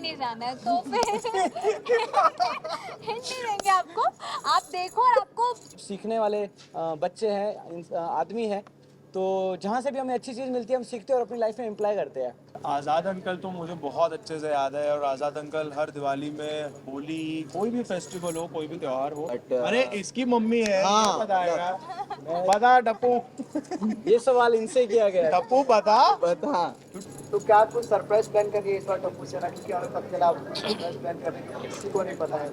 नहीं जाना है तो फिर हिंट नहीं देंगे आपको। आप देखो और आपको सीखने वाले बच्चे हैं, आदमी हैं, तो जहाँ से भी हमें अच्छी चीज़ मिलती है हम सीखते हैं और अपनी लाइफ में अप्लाई करते हैं। आज़ाद अंकल तो मुझे बहुत अच्छे से याद है, और आज़ाद अंकल हर दिवाली में, होली, कोई भी फेस्टिवल हो, कोई भी त्योहार हो, अरे इसकी मम्मी है, हाँ, ये बताएगा। बता टप्पू, ये सवाल इनसे किया गया है। टप्पू बता। बता। तो क्या आप कुछ सरप्राइज प्लान करके इस बार टप्पू से रखी क्या पता चला आप सरप्राइज प्लान कर रहे हैं, किसी को नहीं पता है।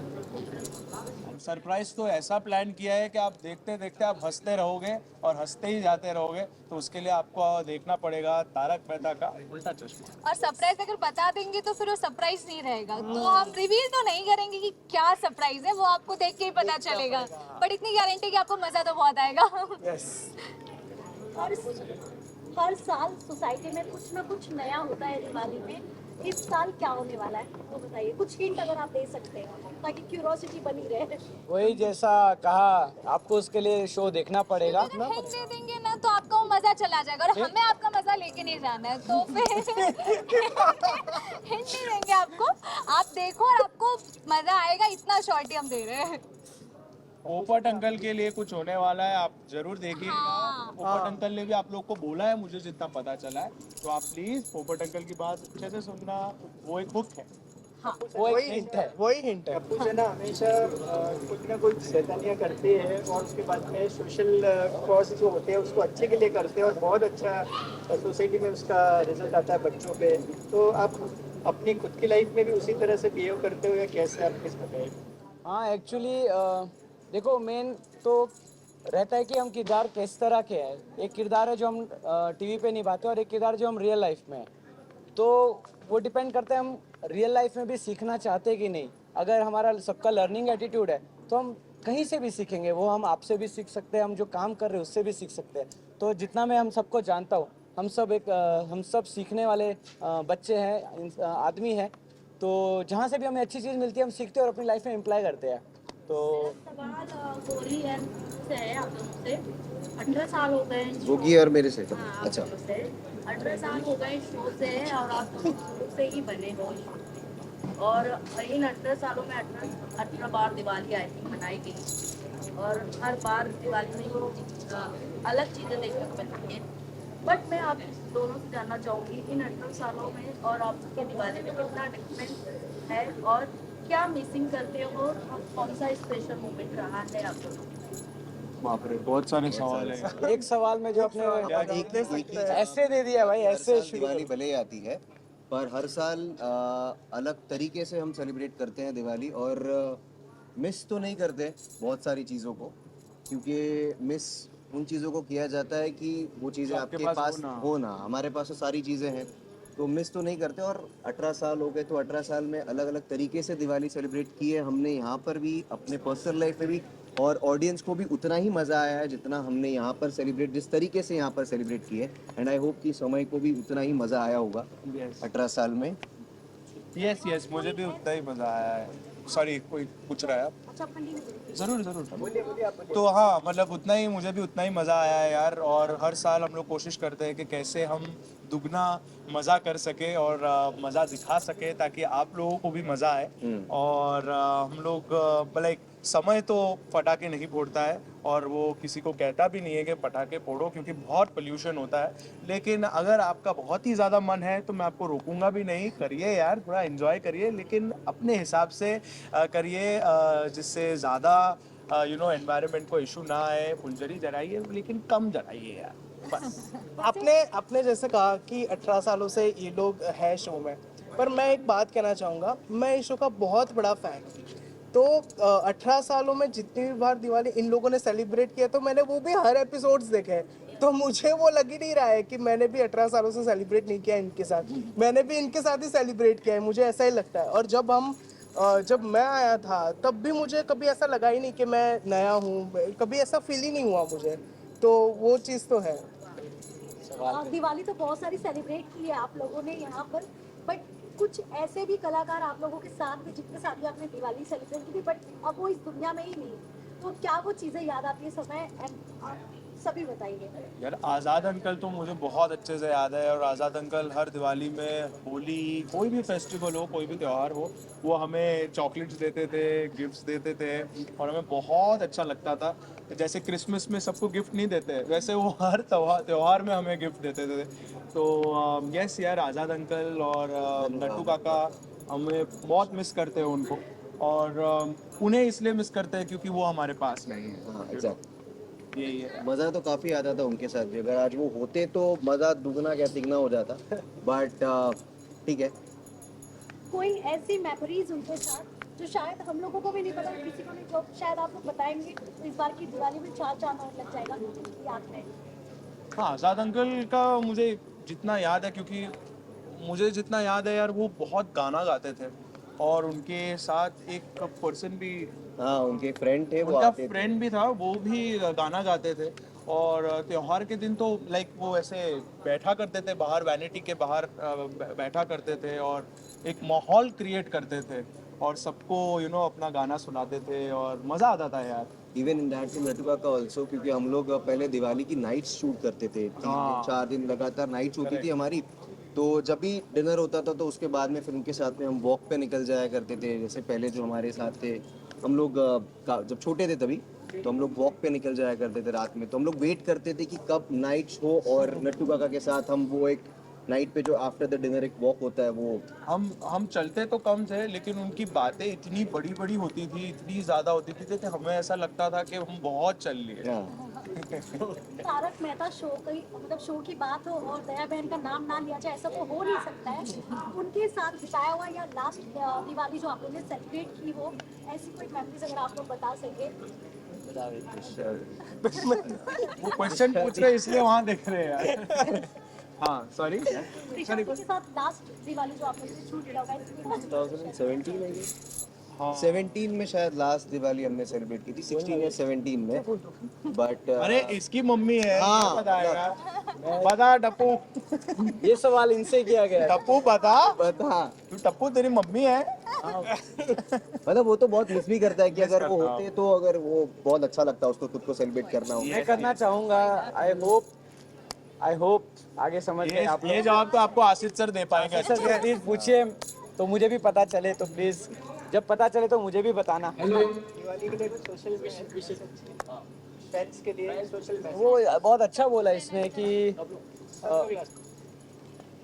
सरप्राइज तो ऐसा प्लान किया है कि आप देखते देखते आप हंसते रहोगे और हंसते ही जाते रहोगे, तो उसके लिए आपको देखना पड़ेगा तारक मेहता का उल्टा चश्मा। और सरप्राइज अगर बता देंगे तो फिर वो सरप्राइज नहीं रहेगा, तो हम रिवील तो नहीं करेंगे कि क्या सरप्राइज है, वो आपको देख के ही पता चलेगा। बट इतनी गारंटी कि आपको मजा तो बहुत आएगा। हर साल सोसाइटी में कुछ ना कुछ नया होता है दिवाली में। इस साल क्या होने वाला है वो बताइए, कुछ हिंट अगर आप दे सकते हैं ताकि क्यूरोसिटी बनी रहे। वही जैसा कहा, आपको उसके लिए शो देखना पड़ेगा। अगर हिंट दे देंगे ना तो आपका वो मजा चला जाएगा, और हमें आपका मजा लेके नहीं जाना है तो फिर हिंट नहीं देंगे आपको। आप देखो और आपको मजा आएगा, इतना शॉर्टी हम दे रहे हैं। पोपट अंकल के लिए कुछ होने वाला है, आप जरूर देखिएगा। हाँ। पोपट अंकल ने भी आप लोग को बोला है, मुझे जितना पता चला है, तो आप प्लीज पोपट अंकल की बात अच्छे से सुनना, वो एक हुक है। वो एक हिंट है। वही हिंट है। टप्पू से ना हमेशा कुछ ना कुछ शैतानियाँ करते हैं और उसके बाद में सोशल कॉज जो होते हैं उसको अच्छे के लिए करते हैं और बहुत अच्छा सोसाइटी में उसका रिजल्ट आता है बच्चों पे। तो आप अपनी खुद की लाइफ में भी उसी तरह से बिहेव करते हो या कैसे आप किस बताइए। हाँ, एक्चुअली देखो, मेन तो रहता है कि हम किरदार किस तरह के हैं। एक किरदार है जो हम टीवी पे निभाते हैं और एक किरदार जो हम रियल लाइफ में है। तो वो डिपेंड करता है हम रियल लाइफ में भी सीखना चाहते हैं कि नहीं। अगर हमारा सबका लर्निंग एटीट्यूड है तो हम कहीं से भी सीखेंगे। वो हम आपसे भी सीख सकते हैं, हम जो काम कर रहे हैं उससे भी सीख सकते हैं। तो जितना मैं हम सबको जानता हूँ, हम सब सीखने वाले बच्चे हैं, आदमी हैं, तो जहाँ से भी हमें अच्छी चीज़ मिलती है हम सीखते हैं और अपनी लाइफ में अप्लाई करते हैं। तो सवाल गोरी है से है आप लोगों से। 18 साल हो गए गोगी और मेरे से। हाँ, आप अच्छा, लोगों से 18 साल हो गए शो से, और आप लोग शुरू से ही बने हो, और इन 18 सालों में 18 बार दिवाली आई थी मनाई गई, और हर बार दिवाली में अलग चीज़ें देखने को मिलती हैं। बट मैं आप दोनों से जानना चाहूँगी, इन 18 सालों में और आपके दिवाली में कितना डिफरेंस है, और क्या मिसिंग करते हो, और कौन सा स्पेशल मोमेंट रहा है आप लोगों को? बाप रे, बहुत सारे सवाल है। एक सवाल में जो अपने एक ही ऐसे दे दिया भाई, हर ऐसे साल दिवाली भले ही आती है, पर हर साल अलग तरीके से हम सेलिब्रेट करते हैं दिवाली, और मिस तो नहीं करते बहुत सारी चीज़ों को, क्योंकि मिस उन चीज़ों को किया जाता है कि वो चीज़ें आपके आपके पास पास हो ना। हो ना। हमारे पास तो सारी चीज़ें हैं, तो मिस तो नहीं करते। और 18 साल हो गए, तो 18 साल में अलग अलग तरीके से दिवाली सेलिब्रेट की है हमने, यहाँ पर भी, अपने पर्सनल लाइफ में भी, और ऑडियंस को भी उतना ही मज़ा आया है जितना हमने यहाँ पर सेलिब्रेट, जिस तरीके से यहाँ पर सेलिब्रेट किए। एंड आई होप कि समय को भी उतना ही मज़ा आया होगा 18 साल में। यस, मुझे भी उतना ही मजा आया है। सॉरी, कोई पूछ रहा है आप? अच्छा, कंटिन्यू। जरूर। तो हाँ, मतलब उतना ही, मुझे भी उतना ही मज़ा आया है यार। और हर साल हम लोग कोशिश करते हैं कि कैसे हम दुगना मज़ा कर सके और मज़ा दिखा सके, ताकि आप लोगों को भी मज़ा आए। और हम लोग लाइक, समय तो पटाखे नहीं फोड़ता है, और वो किसी को कहता भी नहीं है कि पटाखे फोड़ो, क्योंकि बहुत पोल्यूशन होता है। लेकिन अगर आपका बहुत ही ज़्यादा मन है तो मैं आपको रोकूंगा भी नहीं, करिए यार, थोड़ा एंजॉय करिए, लेकिन अपने हिसाब से करिए, जिससे ज़्यादा एनवायरनमेंट को इशू ना आए। फुलझड़ी जलाइए, लेकिन कम जलाइए यार, बस। आपने जैसे कहा कि 18 सालों से ये लोग है शो में, पर मैं एक बात कहना चाहूँगा, मैं इस शो का बहुत बड़ा फ़ैन हूँ। तो 18 सालों में जितनी भी बार दिवाली इन लोगों ने सेलिब्रेट किया, तो मैंने वो भी हर एपिसोड्स देखे हैं। तो मुझे वो लग ही नहीं रहा है कि मैंने भी 18 सालों से सेलिब्रेट नहीं किया इनके साथ, मैंने भी इनके साथ ही सेलिब्रेट किया है, मुझे ऐसा ही लगता है। और जब मैं आया था तब भी मुझे कभी ऐसा लगा ही नहीं कि मैं नया हूँ, कभी ऐसा फील ही नहीं हुआ मुझे। तो वो चीज़ तो है। दिवाली तो बहुत सारी सेलिब्रेट की है आप लोगों ने यहाँ पर, बट कुछ ऐसे भी कलाकार आप लोगों के साथ भी, जिनके साथ भी आपने दिवाली सेलिब्रेट की थी, बट अब वो इस दुनिया में ही नहीं, तो क्या वो चीज़ें याद आती है समय एंड सभी बताइए। यार आज़ाद अंकल तो मुझे बहुत अच्छे से याद है, और आज़ाद अंकल हर दिवाली में, होली, कोई भी फेस्टिवल हो, कोई भी त्यौहार हो, वो हमें चॉकलेट्स देते थे, गिफ्ट्स देते थे, और हमें बहुत अच्छा लगता था। जैसे क्रिसमस में सबको गिफ्ट नहीं देते, वैसे वो हर त्यौहार में हमें गिफ्ट देते थे। तो यस यार, आज़ाद अंकल और नट्टू काका, हमें बहुत मिस करते हैं उनको, और उन्हें इसलिए मिस करते हैं क्योंकि वो हमारे पास नहीं है। हाँ एग्जैक्ट। यही है। मज़ा तो काफ़ी आता था उनके साथ भी, अगर आज वो होते तो मज़ा दुगना क्या तिगना हो जाता, बट ठीक है। कोई ऐसी मेमोरीज उनके साथ जो शायद हम लोगों को भी नहीं पता, किसी को नहीं, जो शायद आप लोग बताएंगे तो इस बार की दिवाली में चार चांद और लग जाएगा याद में। हाँ, आज़ाद अंकल का मुझे जितना याद है, क्योंकि मुझे जितना याद है यार, वो बहुत गाना गाते थे, और उनके साथ एक पर्सन भी, हाँ उनके फ्रेंड थे, वो उनका आते थे। फ्रेंड भी था, वो भी गाना गाते थे। और त्योहार के दिन तो लाइक वो ऐसे बैठा करते थे बाहर, वैनिटी के बाहर बैठा करते थे, और एक माहौल क्रिएट करते थे, और सबको अपना गाना सुनाते थे, और मज़ा आता था यार। इवन इन दैट नटू काका ऑल्सो, क्योंकि हम लोग पहले दिवाली की नाइट शूट करते थे, 3 दिन 4 दिन लगातार नाइट होती थी हमारी। तो जब भी डिनर होता था तो उसके बाद में फिर उनके साथ में हम वॉक पे निकल जाया करते थे। जैसे पहले जो हमारे साथ थे, हम लोग जब छोटे थे तभी, तो हम लोग वॉक पे निकल जाया करते थे रात में। तो हम लोग वेट करते थे कि कब नाइट हो, और नट्टू काका के साथ हम वो एक नाइट पे जो आफ्टर द डिनर एक वॉक होता है वो। हम चलते तो कम थे, लेकिन उनकी बातें इतनी बड़ी बड़ी होती थी, इतनी ज़्यादा होती थी कि हमें ऐसा लगता था कि हम बहुत चल लिए। हाँ तारक मेहता शो की, मतलब शो की बात हो और दया बहन का नाम ना लिया जाए, ऐसा तो हो नहीं सकता है। उनके साथ बिताया हुआ या लास्ट दिवाली जो आप लोगों ने सेलिब्रेट की हो, ऐसी कोई मेमोरीज अगर आप लोग बता सके। वो क्वेश्चन पूछ रहे इसलिए वहाँ देख रहे हैं यार। हाँ सॉरी। त्रिशांत के साथ लास्ट दिवाली जो आप लोगों ने शूट किया होगा, इसकी कोई 2017 है ये? हाँ। 17 में शायद लास्ट दिवाली हमने सेलिब्रेट की थी, 16 या 17 में, बट अरे इसकी मम्मी है, हाँ, ये बताएगा। बता टप्पू, ये सवाल इनसे किया गया है। टप्पू बता, बता। तू टप्पू तेरी मम्मी है। मतलब वो तो बहुत मिस भी करता है कि अगर वो करता होते तो, अगर वो बहुत अच्छा लगता है उसको खुद को सेलिब्रेट करना हो। मैं करना चाहूंगा। आई होप आगे समझ गए आप ये लोग। जवाब तो आपको आशीष सर दे पाएंगे। सर प्लीज पूछिए, तो मुझे भी पता चले, तो प्लीज जब पता चले तो मुझे भी बताना। दिवाली के लिए कुछ सोशल विशेष फैंस के लिए सोशल मैसेज। वो बहुत अच्छा बोला इसने कि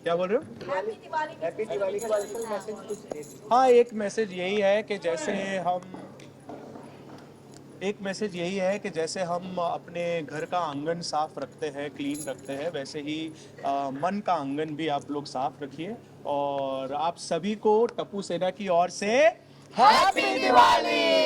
क्या बोल रहे हो? हैप्पी दिवाली का सोशल मैसेज कुछ दे दीजिए। हाँ, एक मैसेज यही है कि जैसे हम अपने घर का आंगन साफ रखते हैं, क्लीन रखते हैं, वैसे ही मन का आंगन भी आप लोग साफ रखिए। और आप सभी को टप्पू सेना की ओर से हैप्पी दिवाली।